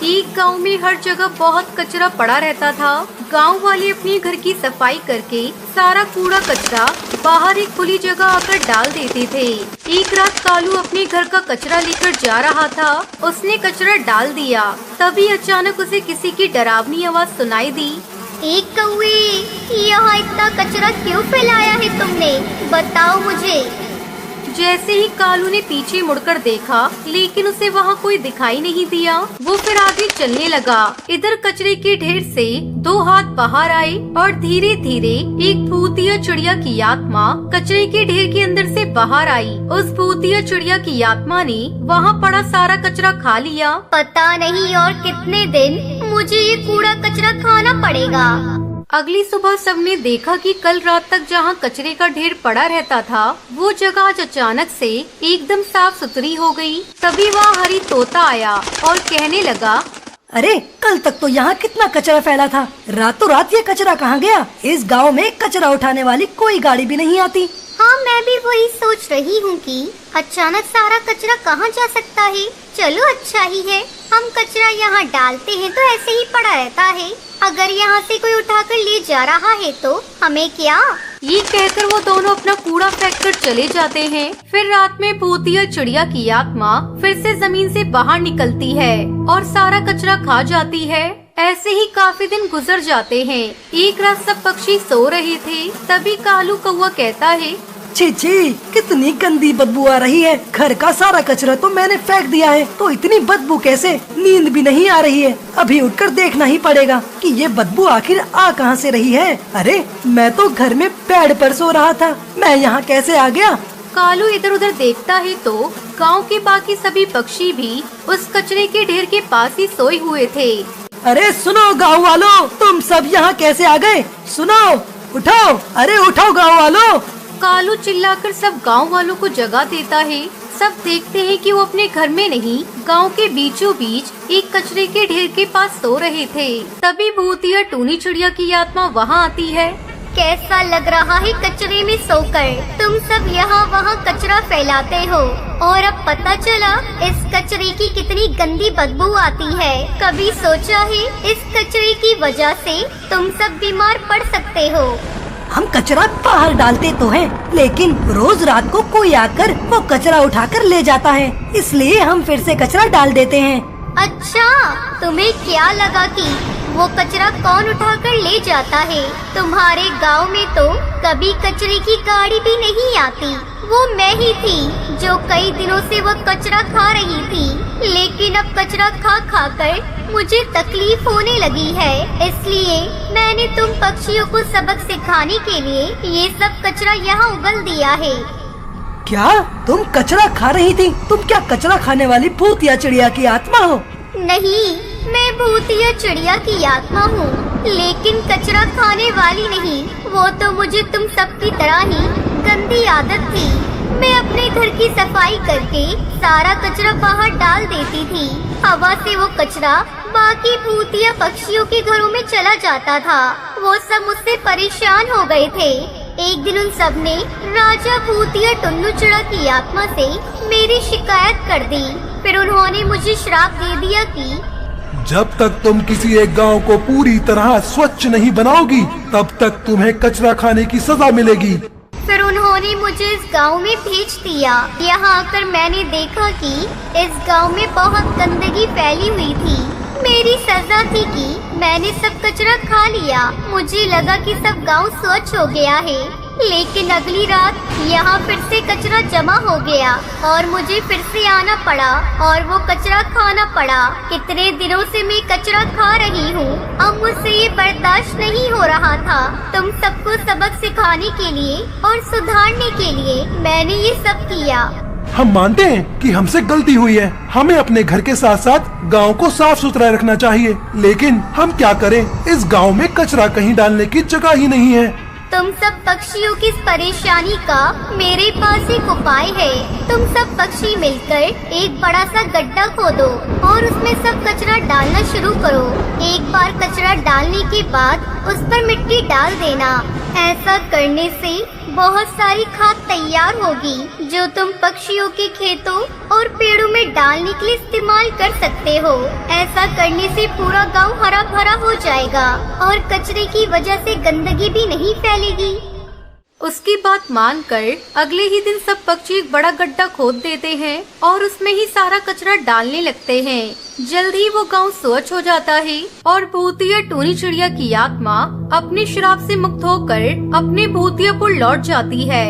एक गांव में हर जगह बहुत कचरा पड़ा रहता था। गांव वाले अपने घर की सफाई करके सारा कूड़ा कचरा बाहर एक खुली जगह आकर डाल देते थे। एक रात कालू अपने घर का कचरा लेकर जा रहा था। उसने कचरा डाल दिया, तभी अचानक उसे किसी की डरावनी आवाज सुनाई दी। एक कौवे, यहाँ इतना कचरा क्यों फैलाया है तुमने? बताओ मुझे। जैसे ही कालू ने पीछे मुड़कर देखा, लेकिन उसे वहाँ कोई दिखाई नहीं दिया। वो फिर आगे चलने लगा। इधर कचरे के ढेर से दो हाथ बाहर आए और धीरे धीरे एक भूतिया चिड़िया की आत्मा कचरे के ढेर के अंदर से बाहर आई। उस भूतिया चिड़िया की आत्मा ने वहाँ पड़ा सारा कचरा खा लिया। पता नहीं और कितने दिन मुझे ये कूड़ा कचरा खाना पड़ेगा। अगली सुबह सबने देखा कि कल रात तक जहाँ कचरे का ढेर पड़ा रहता था, वो जगह आज अचानक से एकदम साफ सुथरी हो गई। तभी वहाँ हरी तोता आया और कहने लगा, अरे कल तक तो यहाँ कितना कचरा फैला था, रातों रात ये कचरा कहाँ गया? इस गांव में कचरा उठाने वाली कोई गाड़ी भी नहीं आती। हाँ, मैं भी वही सोच रही हूँ कि अचानक सारा कचरा कहाँ जा सकता है। चलो अच्छा ही है, हम कचरा यहाँ डालते हैं तो ऐसे ही पड़ा रहता है। अगर यहाँ से कोई उठाकर ले जा रहा है तो हमें क्या? ये कहकर वो दोनों अपना कूड़ा फेंक कर चले जाते हैं। फिर रात में भूतिया चिड़िया की आत्मा फिर से जमीन से बाहर निकलती है और सारा कचरा खा जाती है। ऐसे ही काफी दिन गुजर जाते हैं। एक रात सब पक्षी सो रहे थे, तभी कालू कौवा कहता है, छी छी, कितनी गंदी बदबू आ रही है। घर का सारा कचरा तो मैंने फेंक दिया है, तो इतनी बदबू कैसे? नींद भी नहीं आ रही है। अभी उठकर देखना ही पड़ेगा कि ये बदबू आखिर आ कहाँ से रही है। अरे मैं तो घर में पेड़ पर सो रहा था, मैं यहाँ कैसे आ गया? कालू इधर उधर देखता है तो गांव के बाकी सभी पक्षी भी उस कचरे के ढेर के पास ही सोए हुए थे। अरे सुनो गाँव वालों, तुम सब यहाँ कैसे आ गए? सुनो, उठो, अरे उठो गाँव वालों। कालू चिल्लाकर सब गांव वालों को जगा देता है। सब देखते हैं कि वो अपने घर में नहीं, गांव के बीचों बीच एक कचरे के ढेर के पास सो रहे थे। तभी भूतिया टूनी चिड़िया की आत्मा वहाँ आती है। कैसा लग रहा है कचरे में सोकर? तुम सब यहाँ वहाँ कचरा फैलाते हो और अब पता चला इस कचरे की कितनी गंदी बदबू आती है। कभी सोचा है इस कचरे की वजह से तुम सब बीमार पड़ सकते हो? हम कचरा बाहर डालते तो हैं, लेकिन रोज रात को कोई आकर वो कचरा उठाकर ले जाता है, इसलिए हम फिर से कचरा डाल देते हैं। अच्छा, तुम्हें क्या लगा कि वो कचरा कौन उठाकर ले जाता है? तुम्हारे गांव में तो कभी कचरे की गाड़ी भी नहीं आती। वो मैं ही थी जो कई दिनों से वो कचरा खा रही थी, लेकिन अब कचरा खा खा कर मुझे तकलीफ होने लगी है। इसलिए मैंने तुम पक्षियों को सबक सिखाने के लिए ये सब कचरा यहाँ उगल दिया है। क्या तुम कचरा खा रही थी? तुम क्या कचरा खाने वाली भूतिया चिड़िया की आत्मा हो? नहीं, मैं भूतिया चिड़िया की आत्मा हूँ, लेकिन कचरा खाने वाली नहीं। वो तो मुझे तुम सबकी तरह ही गंदी आदत थी। मैं अपने घर की सफाई करके सारा कचरा बाहर डाल देती थी। हवा से वो कचरा बाकी भूतिया पक्षियों के घरों में चला जाता था। वो सब मुझसे परेशान हो गए थे। एक दिन उन सब ने राजा भूतिया टुन्नू चिड़ा की आत्मा से मेरी शिकायत कर दी। फिर उन्होंने मुझे श्राप दे दिया कि जब तक तुम किसी एक गांव को पूरी तरह स्वच्छ नहीं बनाओगी, तब तक तुम्हें कचरा खाने की सजा मिलेगी। फिर उन्होंने मुझे इस गांव में भेज दिया। यहाँ आकर मैंने देखा कि इस गांव में बहुत गंदगी फैली हुई थी। मेरी सजा थी कि मैंने सब कचरा खा लिया। मुझे लगा कि सब गांव स्वच्छ हो गया है, लेकिन अगली रात यहाँ फिर से कचरा जमा हो गया और मुझे फिर से आना पड़ा और वो कचरा खाना पड़ा। कितने दिनों से मैं कचरा खा रही हूँ, अब मुझसे ये बर्दाश्त नहीं हो रहा था। तुम सबको सबक सिखाने के लिए और सुधारने के लिए मैंने ये सब किया। हम मानते हैं कि हमसे गलती हुई है। हमें अपने घर के साथ साथ गांव को साफ सुथरा रखना चाहिए, लेकिन हम क्या करें, इस गांव में कचरा कहीं डालने की जगह ही नहीं है। तुम सब पक्षियों की इस परेशानी का मेरे पास एक उपाय है। तुम सब पक्षी मिलकर एक बड़ा सा गड्ढा खोदो और उसमें सब कचरा डालना शुरू करो। एक बार कचरा डालने के बाद उस पर मिट्टी डाल देना। ऐसा करने से बहुत सारी खाद तैयार होगी जो तुम पक्षियों के खेतों और पेड़ों में डालने के लिए इस्तेमाल कर सकते हो। ऐसा करने से पूरा गांव हरा भरा हो जाएगा और कचरे की वजह से गंदगी भी नहीं फैलेगी। उसकी बात मानकर अगले ही दिन सब पक्षी एक बड़ा गड्ढा खोद देते हैं और उसमें ही सारा कचरा डालने लगते हैं। जल्द ही वो गांव स्वच्छ हो जाता है और भूतिया टूनी चिड़िया की आत्मा अपने श्राप से मुक्त होकर अपने भूतियापुर लौट जाती है।